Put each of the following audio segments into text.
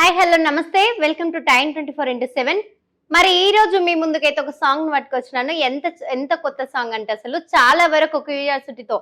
Hi hello నమస్తే welcome to time 24x7. మరి ఈ రోజు మీ ముందుకైతే ఒక సాంగ్ పట్టుకొచ్చినాను. ఎంత ఎంత కొత్త సాంగ్ అంటే అసలు చాలా వరకు క్యూరియాసిటీతో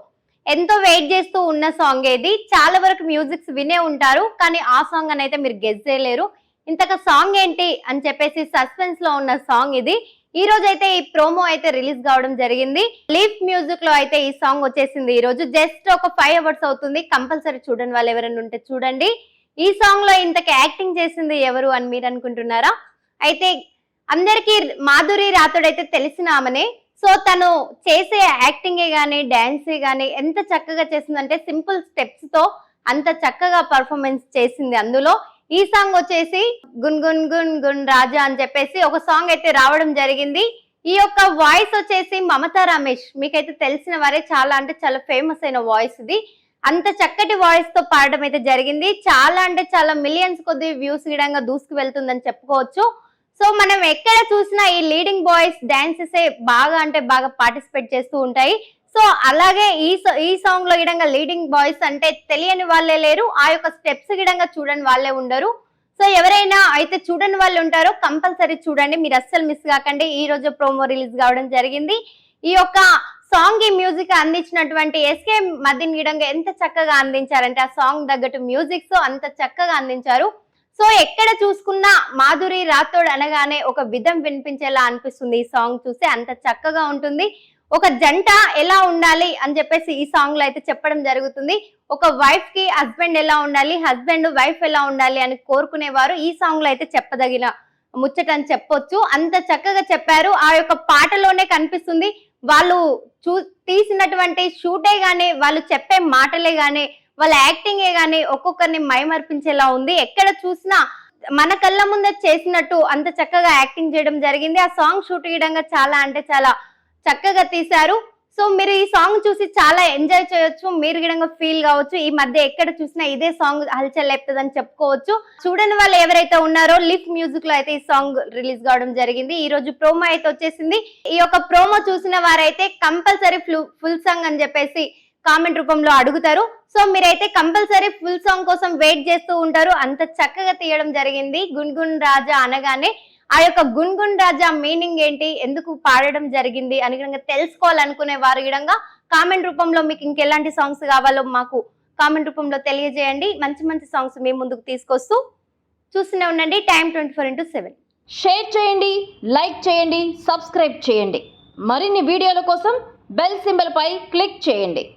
ఎంతో వెయిట్ చేస్తూ ఉన్న సాంగ్ ఇది. చాలా వరకు మ్యూజిక్స్ వినే ఉంటారు, కానీ ఆ సాంగ్ అని అయితే మీరు గెస్ చేయలేరు. ఇంతక సాంగ్ ఏంటి అని చెప్పేసి సస్పెన్స్ లో ఉన్న సాంగ్ ఇది. ఈ రోజు అయితే ఈ ప్రోమో అయితే రిలీజ్ కావడం జరిగింది. లీఫ్ మ్యూజిక్ లో అయితే ఈ సాంగ్ వచ్చేసింది. ఈ రోజు జస్ట్ ఒక 5 అవర్స్ అవుతుంది. కంపల్సరీ చూడండి, వాళ్ళు ఎవరైనా ఉంటే చూడండి. ఈ సాంగ్ లో ఇంతకి యాక్టింగ్ చేసింది ఎవరు అని మీరు అనుకుంటున్నారా? అయితే అందరికి మాధురి రాథోడ్ అయితే తెలిసిన ఆమెనే. సో తను చేసే యాక్టింగే గానీ డాన్సే గానీ ఎంత చక్కగా చేసిందంటే సింపుల్ స్టెప్స్ తో అంత చక్కగా పర్ఫార్మెన్స్ చేసింది. అందులో ఈ సాంగ్ వచ్చేసి గున్ గున్ గున్ గున్ రాజా అని చెప్పేసి ఒక సాంగ్ అయితే రావడం జరిగింది. ఈ యొక్క వాయిస్ వచ్చేసి మమతా రమేష్, మీకైతే తెలిసిన వారే, చాలా అంటే చాలా ఫేమస్ అయిన వాయిస్ ఇది. అంత చక్కటి వాయిస్ తో పాడడం అయితే జరిగింది. చాలా అంటే చాలా మిలియన్స్ కొద్ది వ్యూస్ గిడంగా దూసుకు వెళ్తుందని చెప్పుకోవచ్చు. సో మనం ఎక్కడ చూసినా ఈ లీడింగ్ బాయ్స్ డాన్సెస్ బాగా అంటే బాగా పార్టిసిపేట్ చేస్తూ ఉంటాయి. సో అలాగే ఈ సాంగ్ లో గిడంగా లీడింగ్ బాయ్స్ అంటే తెలియని వాళ్ళే లేరు, ఆ యొక్క స్టెప్స్ గిడంగా చూడని వాళ్ళే ఉండరు. సో ఎవరైనా అయితే చూడని వాళ్ళు ఉంటారో కంపల్సరీ చూడండి, మీరు అస్సలు మిస్ కాకండి. ఈ రోజు ప్రోమో రిలీజ్ కావడం జరిగింది. ఈ యొక్క సాంగ్ ఈ మ్యూజిక్ అందించినటువంటి ఎస్కే మదిన్ గిడంగా ఎంత చక్కగా అందించారంటే, ఆ సాంగ్ తగ్గట్టు మ్యూజిక్స్ అంత చక్కగా అందించారు. సో ఎక్కడ చూసుకున్నా మాధురి రాథోడ్ అనగానే ఒక విధం వినిపించేలా అనిపిస్తుంది. ఈ సాంగ్ చూస్తే అంత చక్కగా ఉంటుంది. ఒక జంట ఎలా ఉండాలి అని చెప్పేసి ఈ సాంగ్ లో అయితే చెప్పడం జరుగుతుంది. ఒక వైఫ్ కి హస్బెండ్ ఎలా ఉండాలి, హస్బెండ్ వైఫ్ ఎలా ఉండాలి అని కోరుకునేవారు ఈ సాంగ్ లో అయితే చెప్పదగిన ముచ్చట అని చెప్పొచ్చు. అంత చక్కగా చెప్పారు. ఆ యొక్క పాటలోనే కనిపిస్తుంది. వాళ్ళు తీసినటువంటి షూటే గానీ, వాళ్ళు చెప్పే మాటలే గానీ, వాళ్ళ యాక్టింగే గానీ ఒక్కొక్కరిని మైమర్పించేలా ఉంది. ఎక్కడ చూసినా మన కళ్ళ ముందే చేసినట్టు అంత చక్కగా యాక్టింగ్ చేయడం జరిగింది. ఆ సాంగ్ షూట్ చేయడంగా చాలా అంటే చాలా చక్కగా తీశారు. సో మీరు ఈ సాంగ్ చూసి చాలా ఎంజాయ్ చేయొచ్చు, మీరు గిడంగా ఫీల్ కావచ్చు. ఈ మధ్య ఎక్కడ చూసినా ఇదే సాంగ్ హల్చల్ లేపుతుందని చెప్పుకోవచ్చు. చూడని వాళ్ళు ఎవరైతే ఉన్నారో లిఫ్ మ్యూజిక్ లో అయితే ఈ సాంగ్ రిలీజ్ కావడం జరిగింది. ఈ రోజు ప్రోమో అయితే వచ్చేసింది. ఈ యొక్క ప్రోమో చూసిన వారైతే కంపల్సరీ ఫుల్ సాంగ్ అని చెప్పేసి కామెంట్ రూపంలో అడుగుతారు. సో మీరైతే కంపల్సరీ ఫుల్ సాంగ్ కోసం వెయిట్ చేస్తూ ఉంటారు. అంత చక్కగా తీయడం జరిగింది. గున్ గున్ రాజా అనగానే ఆ యొక్క గున్ గున్ రాజా మీనింగ్ ఏంటి, ఎందుకు పాడడం జరిగింది అని తెలుసుకోవాలనుకునే వారు గిడంగా కామెంట్ రూపంలో మీకు ఇంకెలాంటి సాంగ్స్ కావాలో మాకు కామెంట్ రూపంలో తెలియజేయండి. మంచి మంచి సాంగ్స్ మీ ముందుకు తీసుకొస్తూ చూస్తూనే ఉండండి టైమ్ 24x7. షేర్ చేయండి, లైక్ చేయండి, సబ్స్క్రైబ్ చేయండి. మరిన్ని వీడియోల కోసం బెల్ సింబల్ పై క్లిక్ చేయండి.